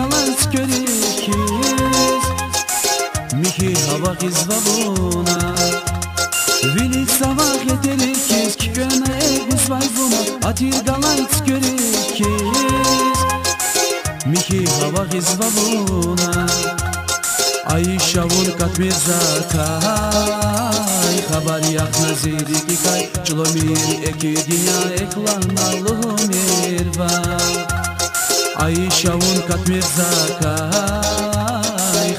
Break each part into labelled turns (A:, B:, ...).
A: galants körikis Mihi hava gizvavuna Vilit savak yeterikis Kikona eguzvayvuna Atir galants körikis Mihi hava gizvavuna Ay şavun katmir zakay Habar yak naziri kikay Çlomir eki dünya eklanalım irva Ay şavun katmir zakay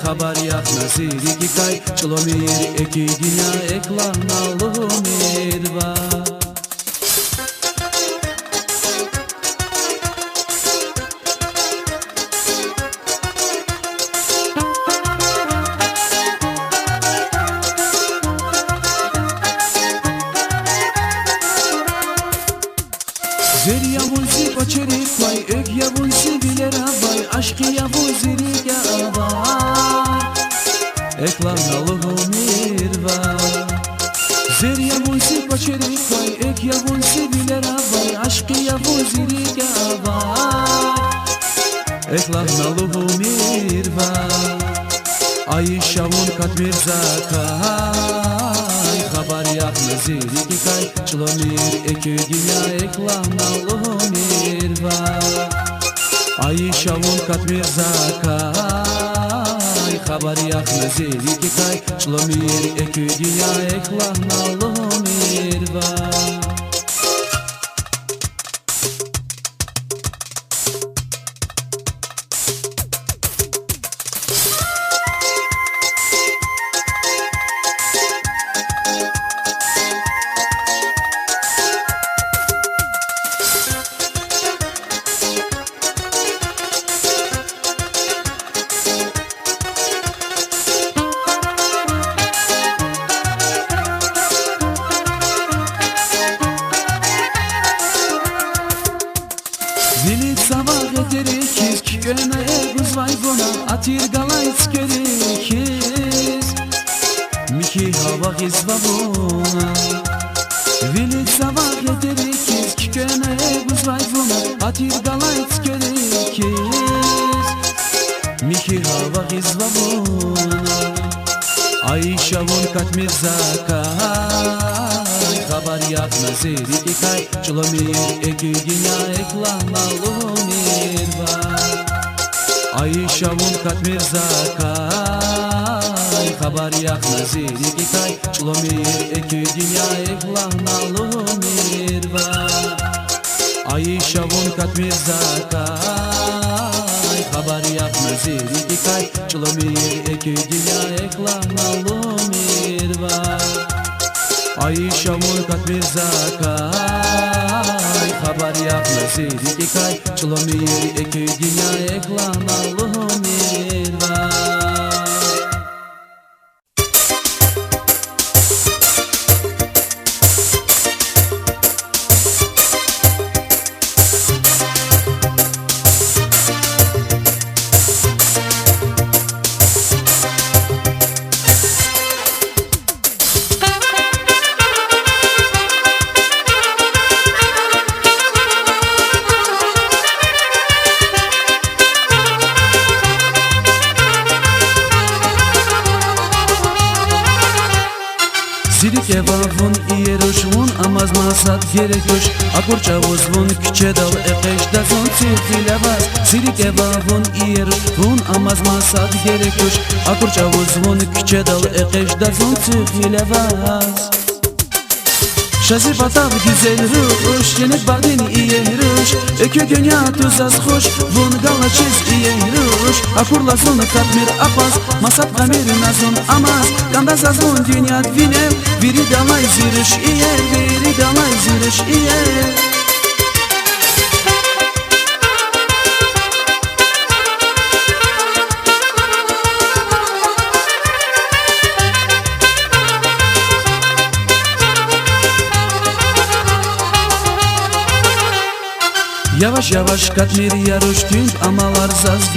A: Habar yak naziri kikay Çlomir eki dünya eklanalım irva Zer yavuzi koçerik vay, ök yavuzi biler avay, aşkı yavuzi riga avay, eklanalım irva. Zer yavuzi koçerik vay, ök yavuzi biler avay, aşkı yavuzi riga avay, eklanalım irva. Ay şavun katmir zakay, haber yak naziri kikay, çlomir eki dünya eklanalım irva. Ay şavun katmir zakay, haber yak naziri kikay, çlomir eki dünya eklanalım irva. Vilit savak yeterikis Kikona eguzvayvuna Atir galants körikis Miki hava gizvavuna Vilit savak yeterikis Kikona eguzvayvuna Atir galants körikis Miki hava gizvavuna Ay şavun katmir zakay Haber yak naziri kikay Çlomir eki dünya eklanalım irva. Ay şavun katmir zakay Haber yak naziri kikay Çlomir eki dünya eklanalım irva. Ay şavun katmir zakay Haber yak naziri kikay Çlomir eki dünya eklanalım irva. Ay şavun katmir zakay Haber yak naziri kikay Çlomir eki dünya eklanalım irva. Zirik evavun iyerushvun amaz masad gerekosh Akurchavuzvun kichedal eqeshdazun tifilevaz Zirik evavun iyerushvun amaz masad gerekosh Akurchavuzvun kichedal eqeshdazun tifilevaz Şazi batav güzel ruş Yenek bardin iye ruş Ekö gönya tuzaz hoş Vun galaçiz iye ruş Akurlazun katmir apaz Masat kamir nazun amaz Kandazazun dünya vinev Viri dalay ziriş iye Viri dalay ziriş iye Yavaş yavaş katmir yaruş Tüm amalar zaz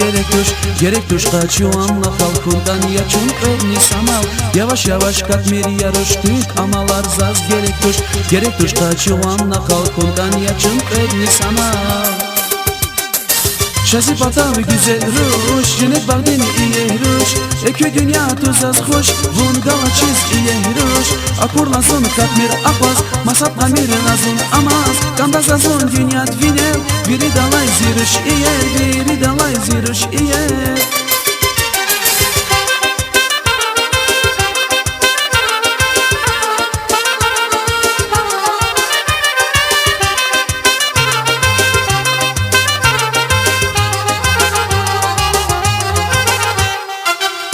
A: gerek duş kaçuanla halkundan yaşun örni samal Yavaş yavaş katmir yaruş Tüm amalar zaz gerek duş kaçuanla halkundan yaşun örni samal شازی پاتاو güzel روش جنت بردین ایه روش اکی دنیا توز از خوش وون گالا چیز ایه روش اکور لازون katmir akvaz masat kamir lazun amaz kandaz lazun dünya tvine biri dalay ziriş iye biri dalay ziriş iye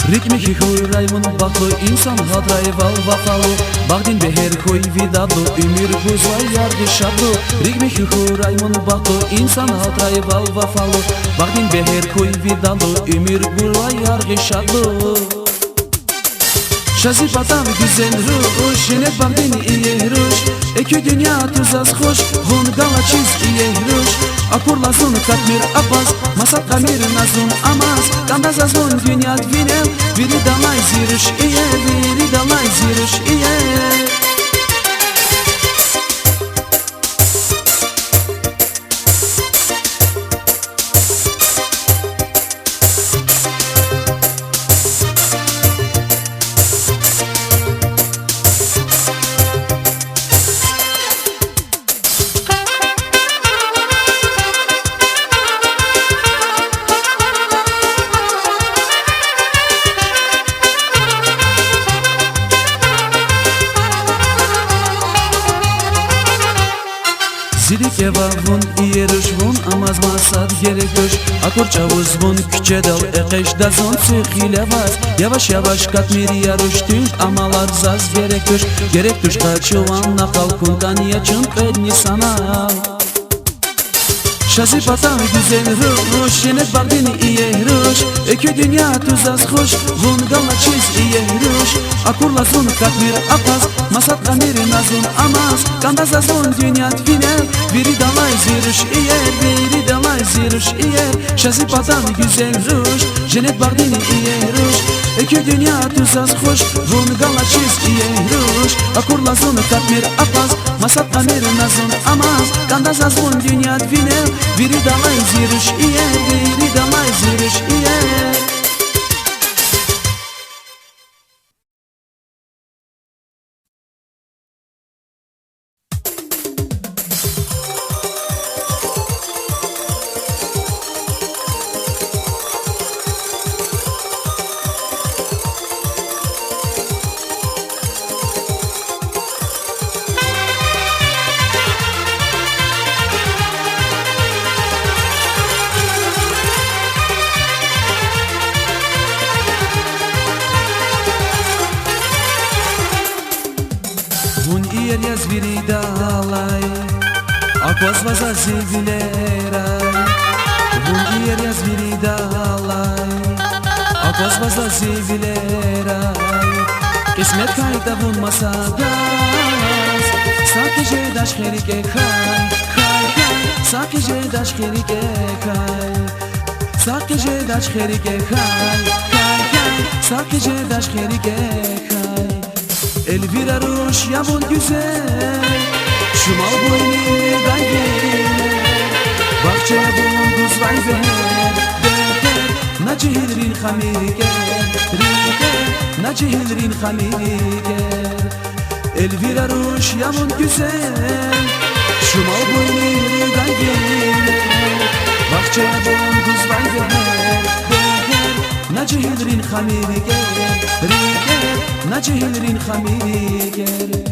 A: Ритми хихуй раймон бахло инсан хадрай вал вафало Багдин бехер хой видадло умир гузлай ярги шабло Ритми хихуй раймон бахло инсан хадрай вал вафало Багдин бехер хой видадло умир гузлай ярги шабло Şazı patam güzel ruş Jenet bardin iye ruş Eki dünya tuz az hoş Vun gala çiz iye ruş Akur lazun katmir apaz Masat kamir nazun amaz Kandaz azun dünya dvinem Biri dalay ziriş iye Biri dalay ziriş iye Zirik eva vun iyeruş vun amaz masad gereköş Akur çavuz vun küçe dal ekeş da zon sıkhile vaz Yavaş yavaş katmir yaruş tünk amalar zaz gereköş Gerek tuş kaçıvan nakal kundan yaçın pedni sana Şazı patam güzel ruş Jenet bardin iye ruş Eki dünya tuz az hoş Vun gala çiz iye ruş Akur lazun katmir apaz Masat kamir nazun amaz Kandaz azun dünya tvine Biri dalay ziriş iye Biri dalay ziriş iye Şazı patam güzel ruş Jenet bardin iye ruş Eki dünya tuz az hoş Vun gala çiz iye ruş Akur lazun katmir apaz Masat kamir nazun amaz Kandaz azun dünya tvine Biri dalay ziriş iye Biri dalay ziriş iye Vun iyer yaz biri dalay Akvaz vaza zivileray Vun iyer yaz biri dalay Akvaz vaza zivileray Kismet kayda vun masadas Sakije daş herike kay Kay kay Sakije daş herike kay Sakije daş herike kay Kay kay Sakije daş herike kay Elvira ruş yavun güzel Şumal boynu gayver Bahçe yavun duz vayver Beter Nacihilrin hamiriger Riger Nacihilrin hamiriger Elvira ruş yavun güzel Şumal boynu gayver Bahçe yavun duz vayver Beter Nacihilrin hamiriger Riger Nacihilrin hamiriger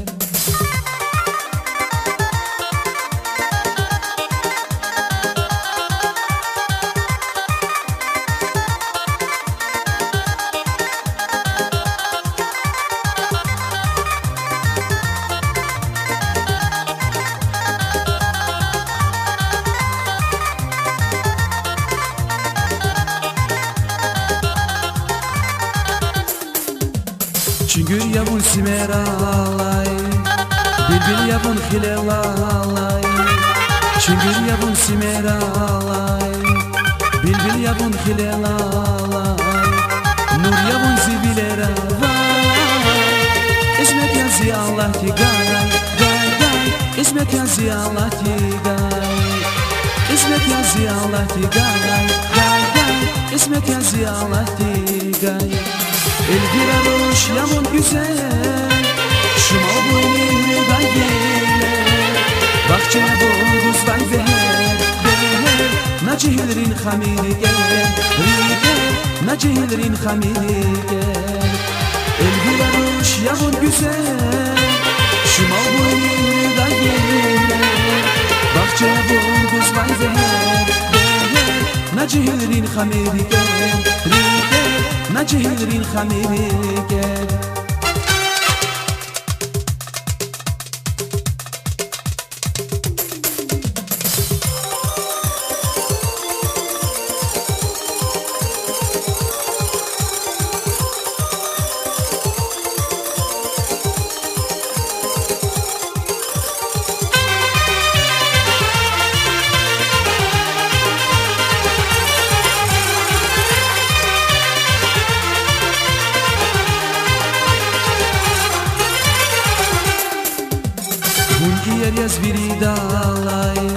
A: Çüngür yavun simeralay Bilbil yavun hilelalay Çüngür yavun simeralay Bilbil yavun hilelalay Nur yavun zibilera vay İsmet yazı Allah ti gay Gay gay İsmet yazı Allah ti gay اسمك يا زيالتي قاي قاي قاي اسمك يا زيالتي قاي الغيرة روش يمون güzel شما boynu dayile Bakçe boğuz vay beher beher Nacihlerin hamiri gel Riger Nacihlerin hamiri gel الغيرة روش يمون güzel شما boynu dayile Bakçe boğuz vay beher beher Nacihlerin hamiri gel Riger Nacihlerin hamiri gel Bungier zviridalai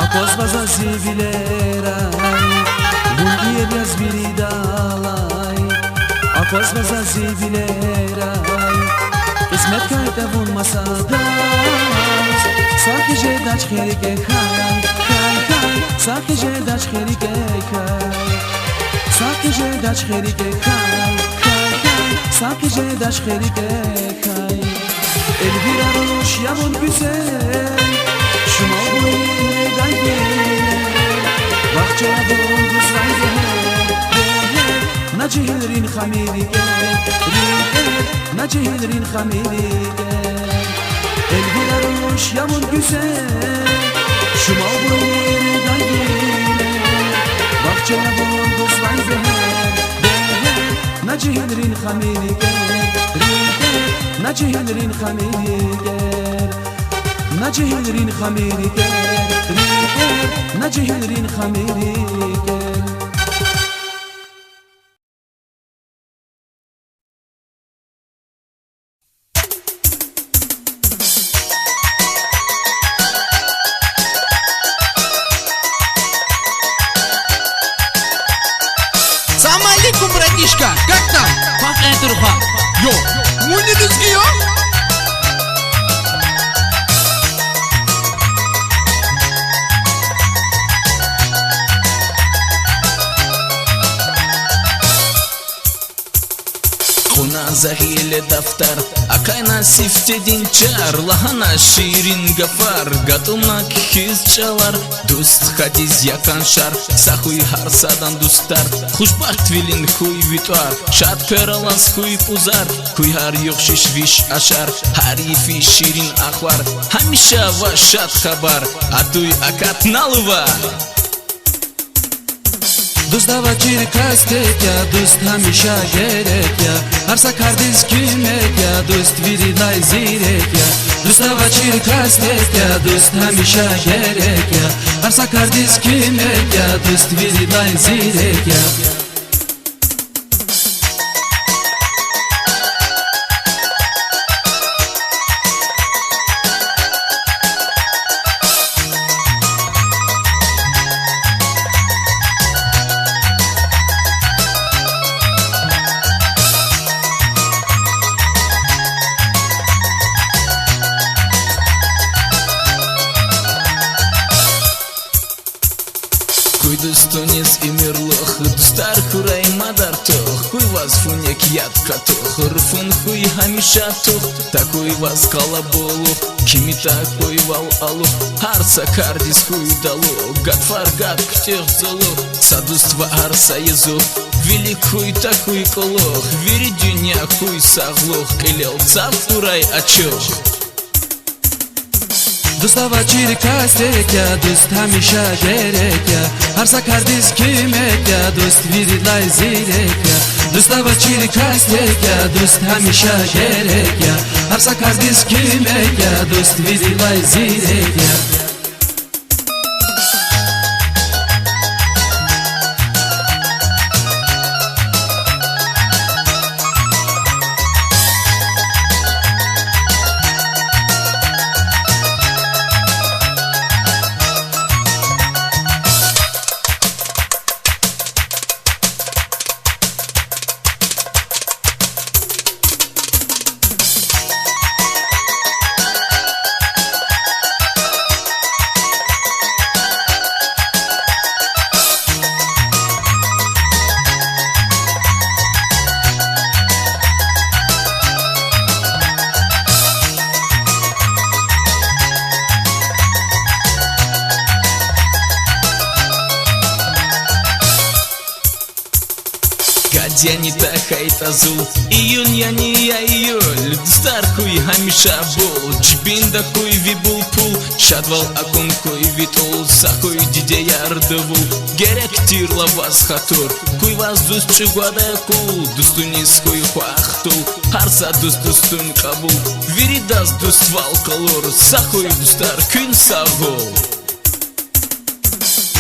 A: Apos vaza zivilerai Bungier zviridalai Apos vaza zivilerai Ismet kayta bulmasa daz Saki jedaç kherike khay Khay khay Saki jedaç kherike khay Saki jedaç kherike khay Khay khay Saki jedaç kherike khay الغيرة روش يمون güzel شما boynu dayile Bakçe boğuz vay beher beher Nacihlerin hamiri gel Riger Nacihlerin hamiri gel الغيرة روش يمون güzel شما boynu dayile Bakçe boğuz vay beher beher Nacihlerin hamiri gel Riger Nacihlerin hamiri gel Nacihlerin hamiri gel Riger Nacihlerin hamiri gel
B: Салам алейкум, братишка, как там?
C: Как это руха?
B: Йо, мунидуски, йо?
C: Хуна захиле дафтар Акайна сифтедин чар Лахана ширин гафар Гатуна кхиз чалар Дуст хадиз якан шар Сахуй харсадан дустар Хушбахт вилин хуй витуар Шад пералас хуй пузар Хуй хар юхшиш виш ашар Харифи ширин ахвар Хамиша вашат хабар Атуй акат налыва
A: دوست دوا چیر کسته کیا دوست همیشه گره کیا هر سکردیز کیمه کیا دوست ویری لای زیره کیا دوست دوا چیر کسته کیا دوست همیشه گره کیا هر سکردیز کیمه کیا دوست ویری لای زیره کیا
C: Хуй дустунец и мирлох Дустар хурай мадар тох Хуй вас фунек яд катох Рфун хуй хамиша тох Такой вас калаболох Кими такой вал алох Харса кардис хуй дало Гатфар гад ктех золох Садуства арса езох Велик хуй такой колох Вери дюня хуй саглох Келел цав хурай ачох
A: دوست دوا چیر کسته کیا دوست همیشه گره کیا هر سکردیز کیمه کیا دوست ویری لای زیره کیا دوست دوا چیر کسته کیا دوست همیشه گره کیا هر سکردیز کیمه کیا دوست ویری لای زیره کیا
C: гадяни тахайт азул июн яни я июль дустар хуй ҳамиша бул ҷибинда хуй вибул пул шадвал акун хуй витул сахуй диде ярдывул герек тирла ваз хатур хуй ваз дуст чугвада кул дустунис хуй хуахтул ҳарса дуст дустун қабул виридас дуст вал қалур сахуй дустар күн сағул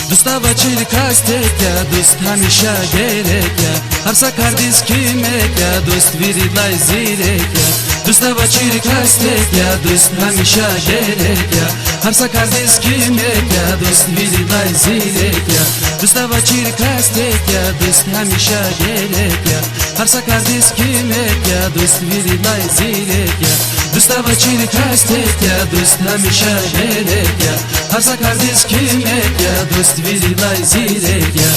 A: Dustava çirkastekya, dust hamisha gerekya Harsa kardiz kimekya, dust virilay zirekya Dustava çirkastekya, dust hamisha gerekya Harsa kardiz kimekya, dust virilay zirekya Dustava çirkastekya, dust hamisha gerekya Harsa kardiz kimekya, dust virilay zirekya Dustava çirkastekya, dust hamisha gerekya Harsa kardiz kimekya, dust virilay zirekya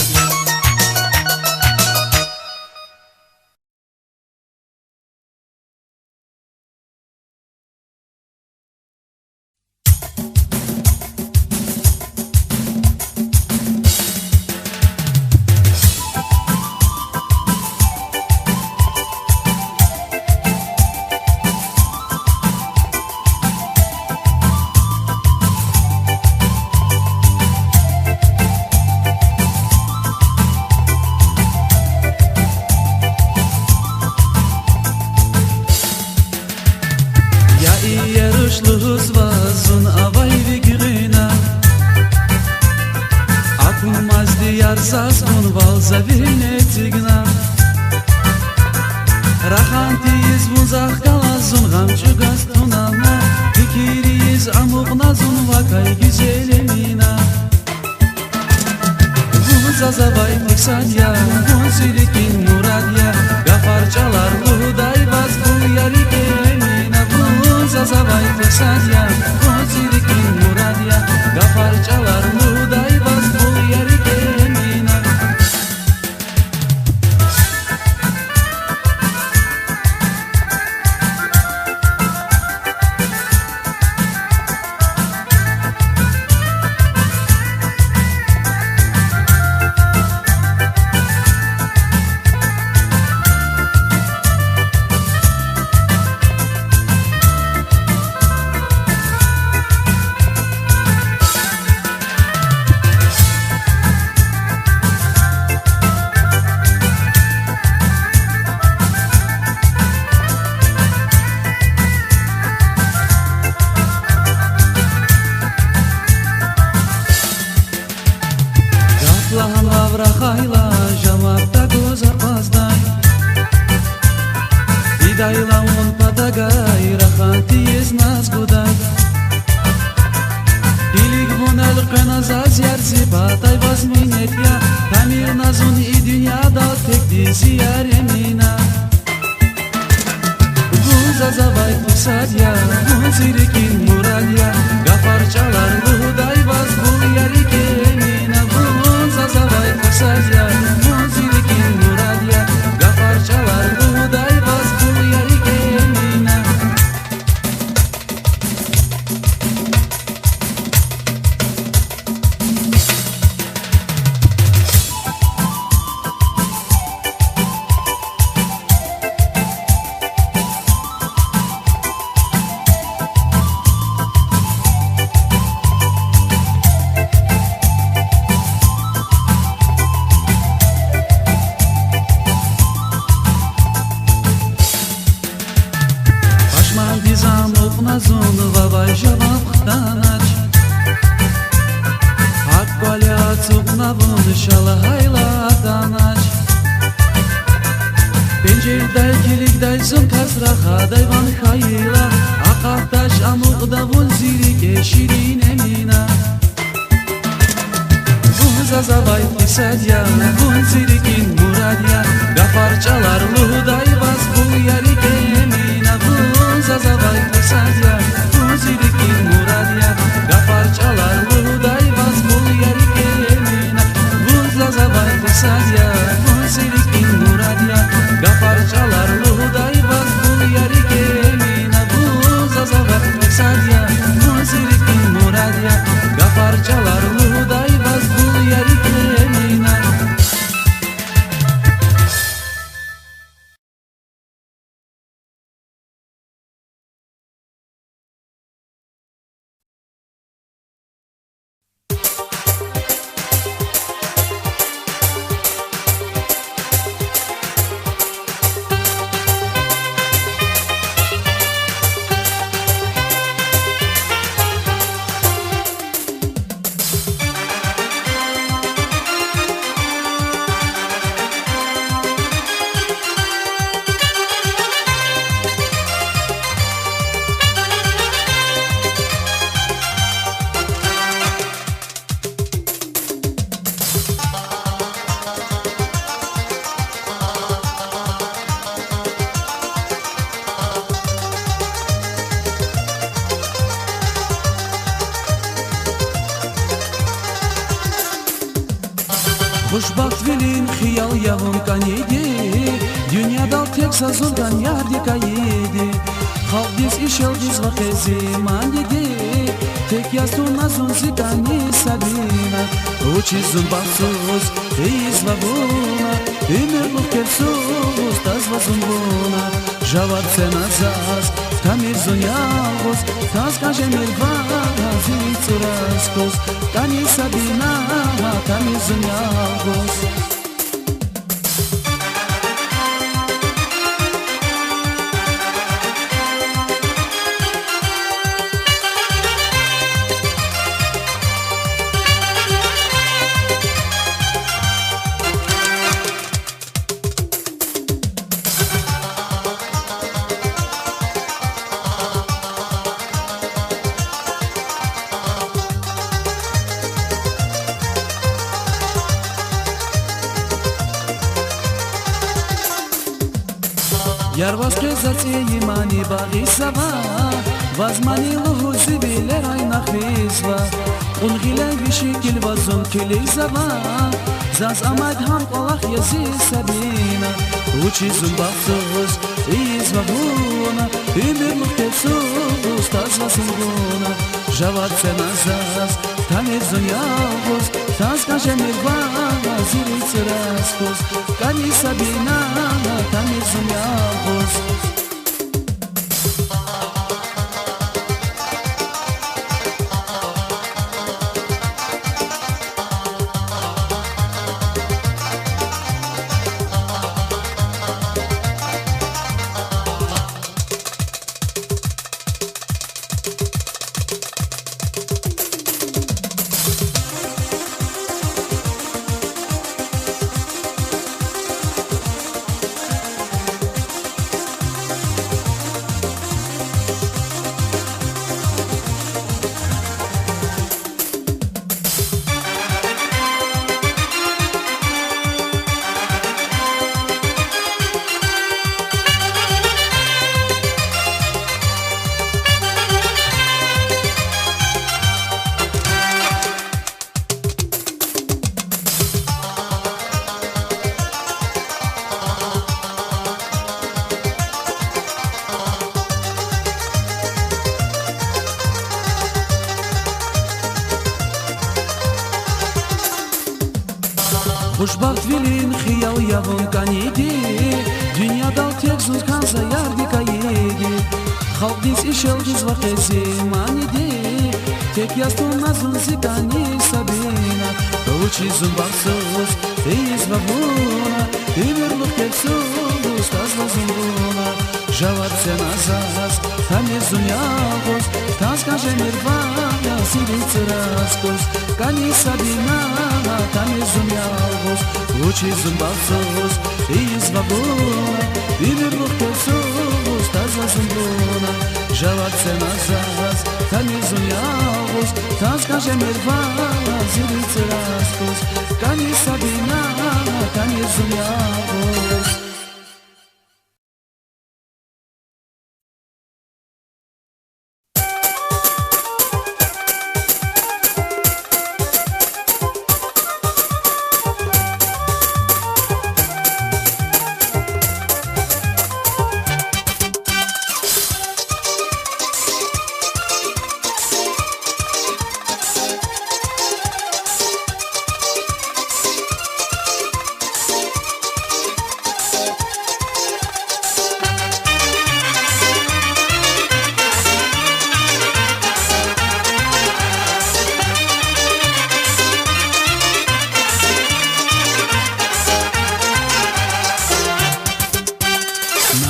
A: Ierushlus vazun avai vigrina Acum mas diar zazgun valza vinetigna Rahanti izvuzach kalazun ghamchu gastunana Fikiri iz amuqnazun vakay güzelemina Zazavay teksadya, zilikin muradya Gafar çalar luday vaz bu yarikemina Zazavay teksadya, zilikin muradya Gafar çalar luday vaz bu yarikemina Lavrakhayla javabda go'za pazday Idayla on padagay rahanti eznaz guday Ilig vonal qanazaz yarzi patay vazminetya Tamir nazun i dünyada tek dizi yaremina Guzazavay tusadya, guzirikin muralya Gafar çalar luday vaz bu yarikemina Zazavay teksadya, zilikin muradya Gafar çalar luday vaz bu yarikemina Nazun vavay javab khtanach Hak kwalyat uknavun shalahayla tanach Pencerday kilikday sun kasrahaday van khayla Aqaftash amuqdavun zirike shirin emina Zazavay tisadya, zirikin muradya Gafar çalar luday vaz bu yarikemina Zazavay teksadya, zilikin muradya Gafar çalar luday vaz bu yarikemina Zazavay teksadya, zilikin muradya Gafar çalar luday vaz bu yarikemina Zazavay teksadya, zilikin muradya Gafar çalar luday vaz bu yarikemina Xoşbaxt velin xiyal yavun kanidi Dünyada tek sazuldan yardik ayidi Xaldiz işeldiz va xezi mandidi Tek yastun azun zikani sabina Uchizun baxsuz iz va buna Imerluq kelsuz taz va zumbuna Javad cenazaz Tamizun yalğuz Taz kajemir vazi tsuraskuz Kani sabina Tamizun yalğuz Yarvaz prezati imani baghi sava Vazmani luhuzi biler ayna khizva Ungile vishikil vazun kili zava Zaz amad ham kolach yazi sabina Uchizun baxsuz izva buna Imir muhtesuz taz vasunguna Javad cenazaz Tamizun yalğuz Taz kajemir vazi tsuraskuz Kani sabina Tamizun yalğuz Xoşbaxt velin xiyal yavun kanidi Dünyada tek zuzkansa yardik ayidi Xaldiz işeldiz va xezi manidi Tek yastun azun zikani sabina Uchizun baxsuz iz va buna Imerluq kelsuz taz va zumbuna Javad cenazaz Tamizun yalğuz Taz kajemir vazi tsuraskuz Kani sabina Tamizun yalğuz Uchizun baxsuz iz va buna Imerluq kelsuz taz va zumbuna Javad cenazaz Tamizun yalğuz Taz kajemir vazi tsuraskuz Kani sabina Tamizun yalğuz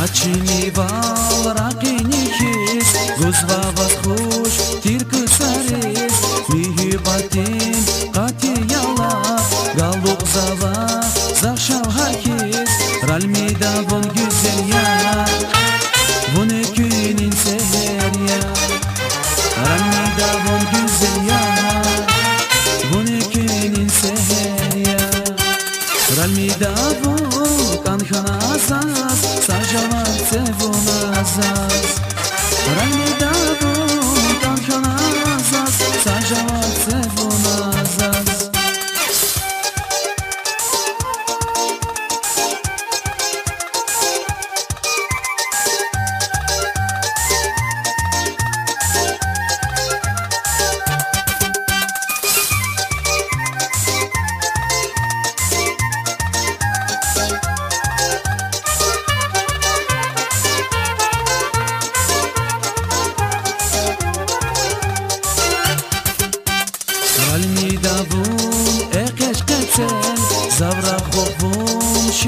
A: Начини вал ракини хис Гузва вас хуш тиркы сарис Михи батин кати яла Галук зава зашал хакис Ральмида вон güzel ya Вон ekinin seher ya Ralmida вон güzel ya Вон ekinin seher ya Ralmida вон kankhana azaz Sajavat sevon azaz Ralmida von kankhana azaz Sajavat sevon azaz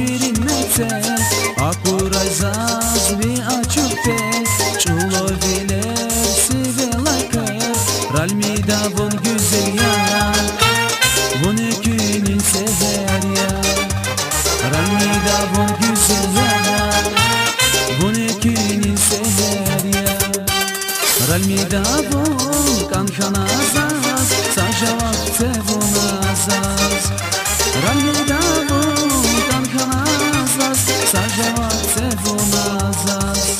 A: شیرین نته اکورای زاز وی اچوته چولو viler sivelakar ralmida von güzel ya von ekinin seher ya ralmida von güzel ya von ekinin seher ya ralmida von kankhana zaz sajavak tevon azaz ralmida von kankhana zaz sajavak tevon azaz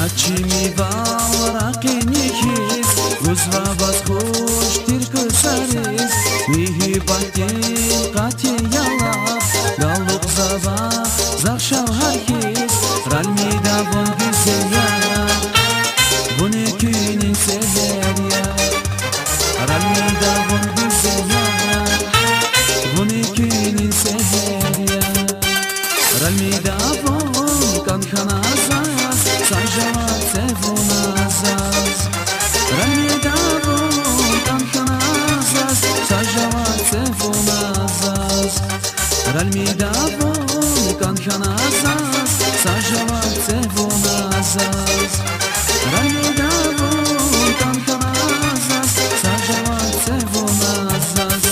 A: Начими валракеникис Гузвабас хош тиркысарис Михи бахтин кати ялав Галук зава захшал хахис Ральмида вон güzel ya Вон ekinin seher ya Ralmida вон güzel ya Вон ekinin seher ya Ralmida вон kankhana zaz Sajavak tevon azaz Ralmida von kankhana zaz Sajavak tevon azaz Ralmida von kankhana zaz Sajavak tevon azaz Ralmida von kankhana zaz Sajavak tevon azaz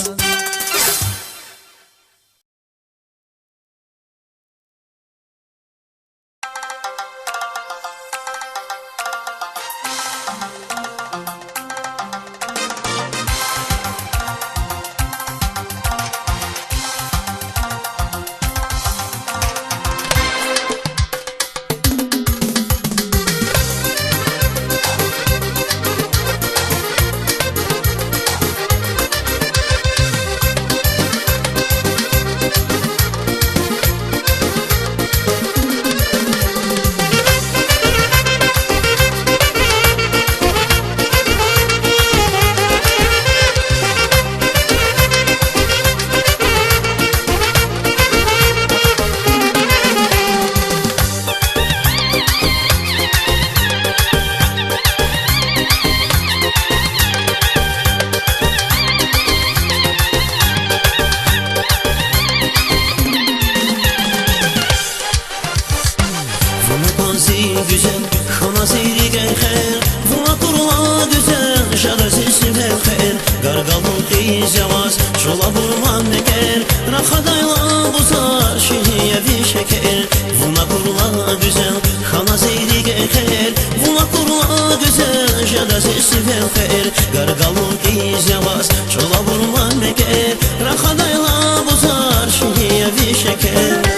D: güzel Xana seyri gərxər Buna qurula güzel Şərəsi sübhər Qarqalın qiz yavaz Şola vurma məkər Raxadayla buzar Şiriyə bir şəkər Buna qurula güzel Xana seyri gərxər Buna qurula güzel Şərəsi sübhər Qarqalın qiz yavaz Şola vurma məkər Raxadayla buzar Şiriyə bir şəkər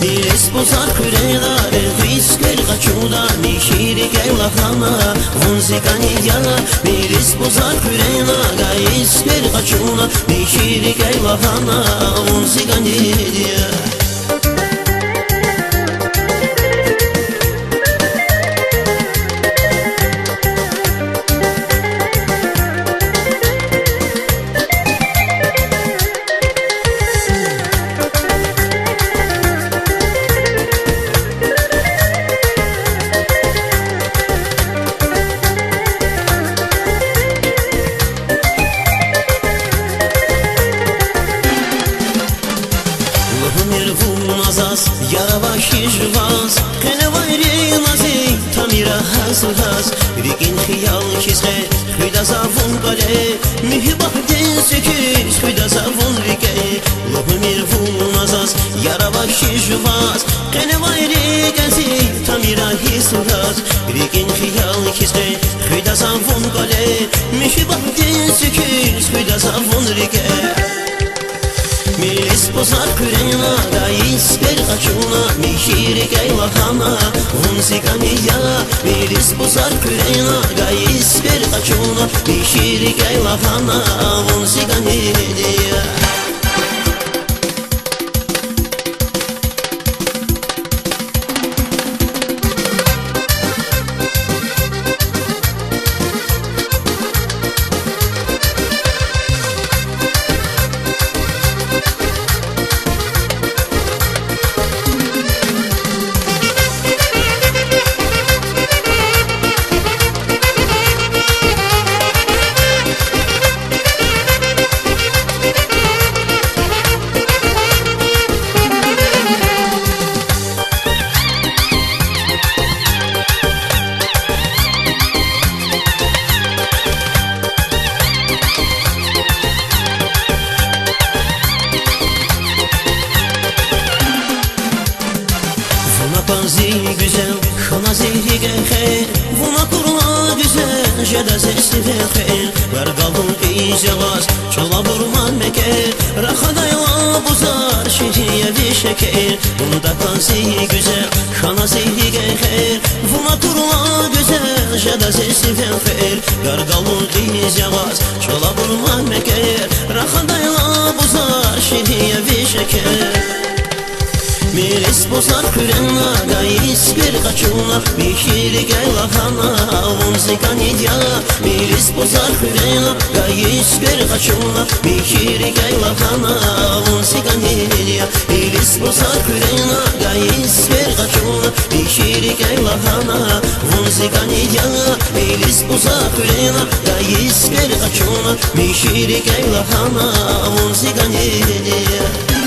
D: Birisi bozar küreler Risker kaçuda Nişiri gel lahana Unzikani yana Birisi bozar küreler Risker kaçuda Nişiri gel lahana Unzikani yana Yarabaşıжваз Кеневайри нази Тамира хасхас Рикин хиял кисхе Хүйда завун кале Михибахтин секиш Хүйда завун вике Лохумир фун назас Yarabaşıжваз Кеневайри кази Тамира rike Milis pozar kürena da isper kaçuna Mihiri geylahana Hunzika niya Milis pozar kürena da isper kaçuna Mihiri geylahana Hunzika niya güzel, xana zehri genxer Vuna kurla güzel, jeda sesli fenxer Gargalın icavaz, çola vurman meker Raxadayla buzar, şehriye bir şeker Bunda kansi güzel, xana zehri genxer Vuna kurla güzel, jeda sesli fenxer Gargalın icavaz, çola vurman meker Raxadayla buzar, şehriye bir şeker Milis bozar kürenla da isper kaçuna Mihiri geylahana Hunzika niya Milis bozar kürenla da isper kaçuna Mihiri geylahana Hunzika niya Milis bozar kürenla da isper kaçuna Mihiri geylahana Hunzika niya Milis bozar kürenla da isper kaçuna Mihiri geylahana Hunzika niya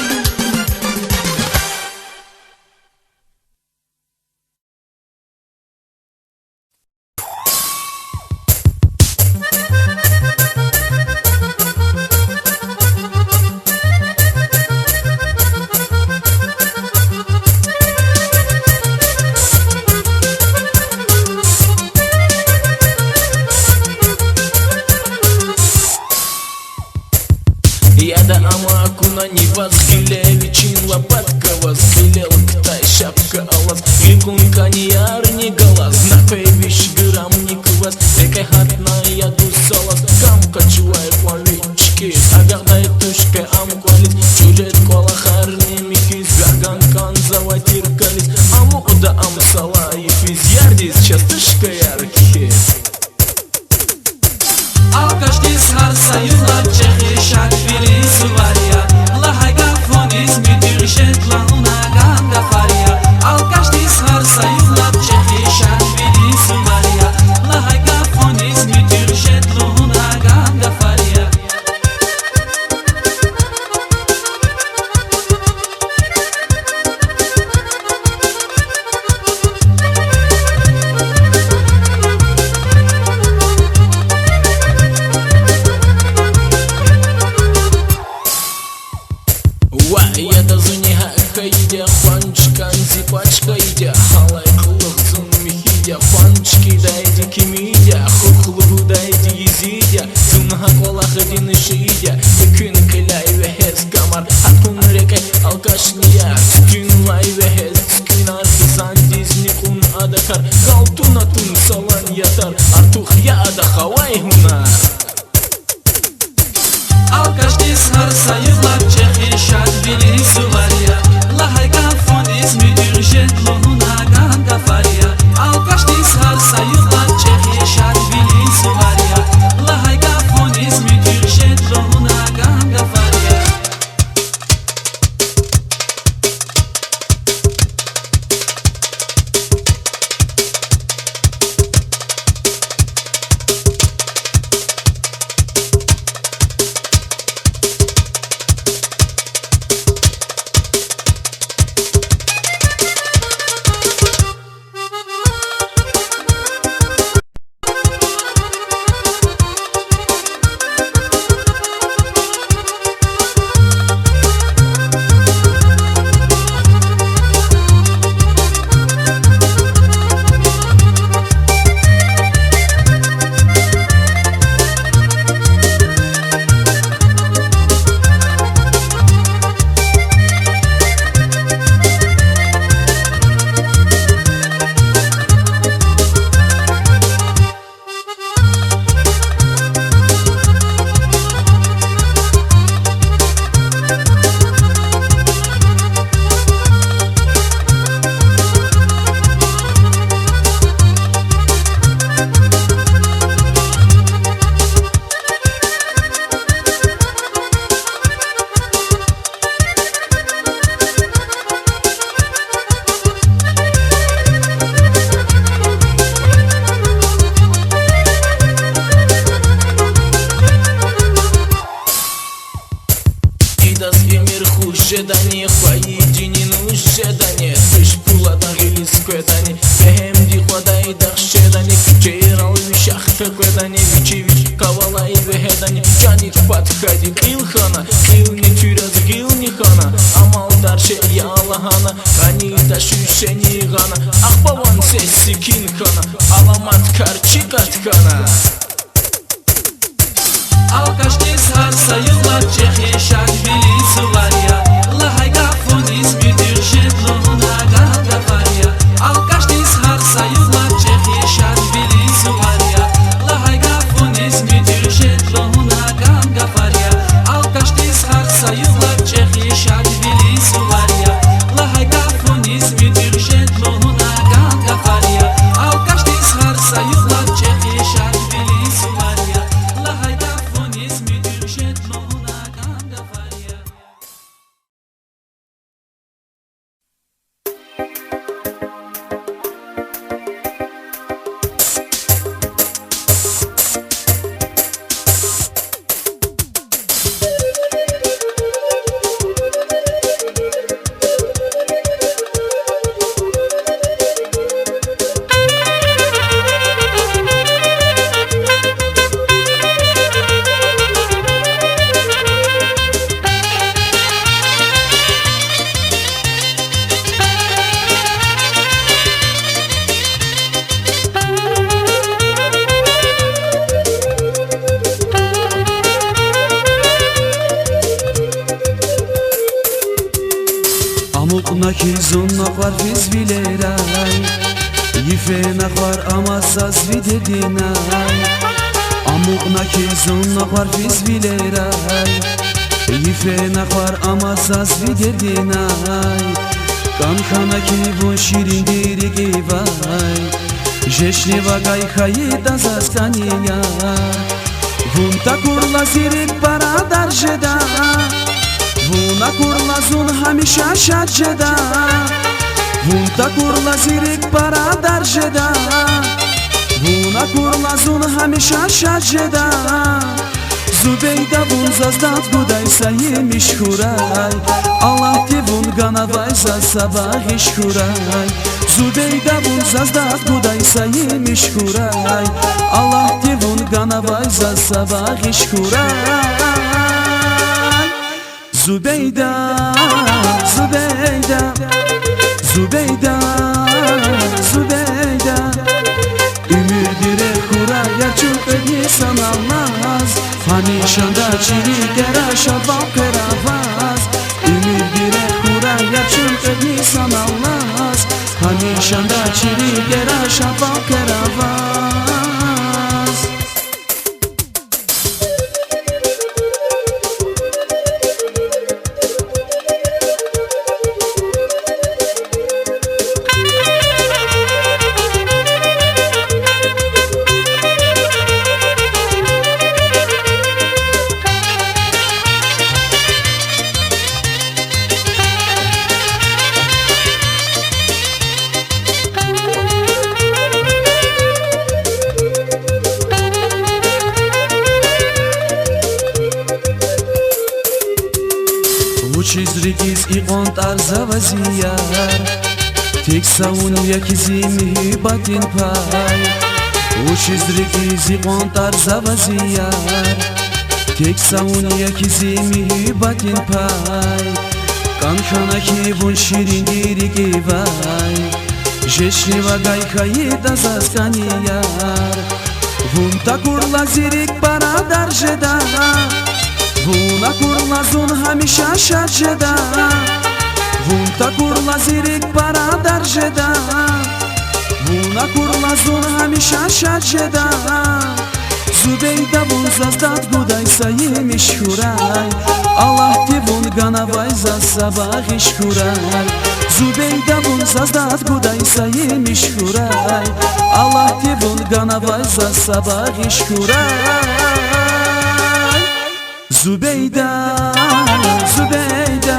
C: Я да амакуна не вас Гилевичин лопатка вас Гилел ктай шапка алас Гилкунка не яр не галас Напей виш грамм не квас Экай хатная дусалас Камка чувай квалички Агагдай тушка амквалит Чужет кола харни микис Гарган канзава тиркалит Аму да амсала и физярдис Частышка яркий
A: Alkıştız her sayılar çeşi şakfili suvarya Lahayga foniz müdür şetlağına ganga farya Alkıştız her sayılar çeşi şakfili suvarya Lahayga foniz müdür şetlağına ganga farya
C: Я да зуниха идя, панчкан зипачка идя Халай кулых зун михидя, панчки дайди кимидя Хухлугу дайди езидя, зунха кола хадин шидя Күн кыляй вехез камар, хатун рекай алкашния Күн лай вехез, күн архизан дизни кун адакар Галтуна тун салан ятар, артух я ада хавай хунар
A: Alkıştız her sayılar çeşi şakfili suvarya Lahayga foniz müdür şetlağına ganga farya Alkıştız her sayılar çeşi şakfili suvarya Lahayga foniz müdür şetlağına ganga farya
C: хэкведани вичивич кавалай вехедани Джаник подходи илхана илни тюрез гилни хана Амалдар ше ялахана Кани ташушени гана Ахбаван сеси кинхана Аламат карчи каткана
A: Alkaşnis har sayılar Çehe Tbilisi var ya Lahay gafonis büdür şedlohuna ganda var ya Alkaşnis har sayılar Çehe Tbilisi var ya Lahay gafonis büdür şedlohuna ganda var ya Alkaşnis har sayılar Çehe Tbilisi var ya Lahay gafonis büdür şedlohuna ganda var ya Alkaşnis har sayılar Çehe Tbilisi var ya Lahay gafonis büdür şedlohuna ganda var ya Amuk nakizun nakvar fiz vileray Yife nakvar amasaz videdinay Amuk nakizun nakvar fiz vileray Yife nakvar amasaz videdinay Kankana ki bu şirin diri givay Jeşni vagay hayda zaskaniya Vunta kurla zirik para darjeda Vuna kurla zun hamisha shajeda Vunta kurla zirik para darjeda Vuna kurla zun hamisha shajeda Zubeyda vun zazdat guday sayim ishkuray Allah ti vun ganavay za sabah ishkuray Zubeyda vun zazdat guday sayim ishkuray Allah ti vun ganavay za sabah ishkuray Zubeyda, Zubeyda, Zubeyda, Zubeyda Ümür dire kuraya çöpeni sanalmaz Hanişanda çiri geraşa bakıravaz Ümür dire kuraya çöpeni sanalmaz Hanişanda çiri geraşa bakıravaz Учизригиз иқон тарзавазияр Тексаун якизи миҳибатин пай Учизригиз иқон тарзавазияр Тексаун якизи миҳибатин пай Канханаки бун ширин диригивай Жешни вагай хаида засканияр Вунта курла зирик барадар жеда Vuna kurla zun hamisha shajeda Vunta kurla zirik para darjeda Vuna kurla zun hamisha shajeda Zubeyda vun zazdat guday sayim ishkuray Allah ti vun ganavay za sabah ishkuray Zubeyda vun zazdat guday sayim ishkuray Allah ti vun ganavay za sabah ishkuray Zubeyda, Zubeyda,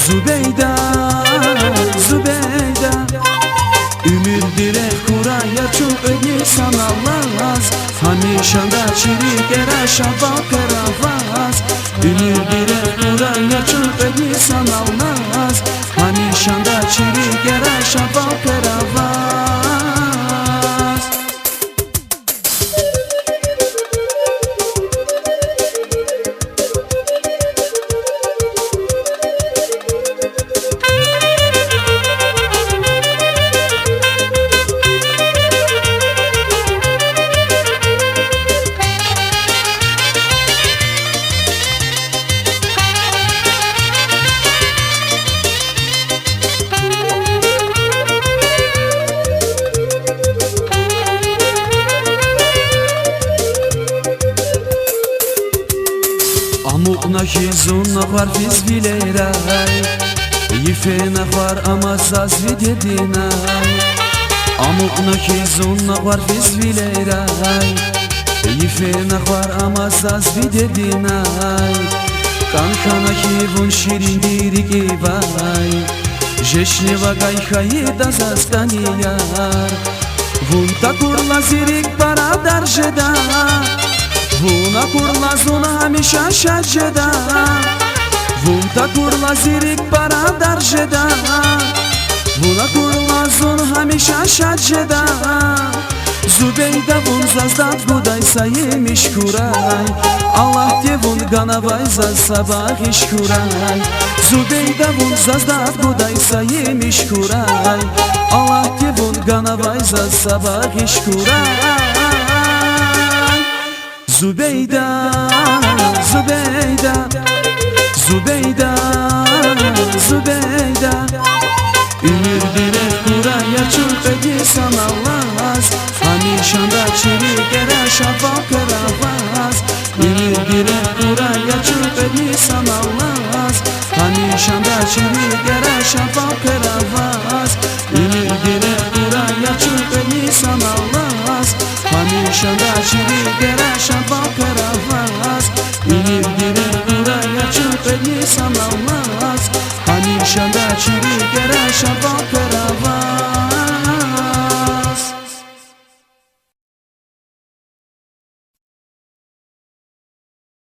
A: Zubeyda, Zubeyda Ümür dire kuraya çok ödü sanalmaz Hamişanda çiri geraşa bakıravaz Ümür dire kuraya çok ödü sanalmaz Hamişanda çiri geraşa bakıravaz хизун нахвар физ вилерай Ифе нахвар амасас видединай Амук нахизун нахвар физ вилерай Ифе нахвар амасас видединай Канхана хивун ширин дирики вай Жешнева гайхаи да застанияр Вун такурла зирик барадар жеда Вуна курла зуна ҳамеша шаджеда Вун такурла зирик барадар жеда Вуна курла зун ҳамеша шаджеда Зубейда вун заздад гудай саи мишкурай Аллах те вун ганавай за сабах ишкурай Зубейда вун заздад гудай саи мишкурай Аллах те вун ганавай за сабах ишкурай Zubeyda, Zubeyda, Zubeyda, Zubeyda Ümür direk buraya çürpedi sanalaz Hamişanda çiri gere şafak kıravaz Ümür direk buraya çürpedi sanalaz Hamişanda çiri gere şafak kıravaz Ümür direk buraya çürpedi sanalaz Hamişanda çiri gere şafak kıravaz Ümür direk buraya çürpedi sanalaz Hamişanda çiri gere şafak kıravaz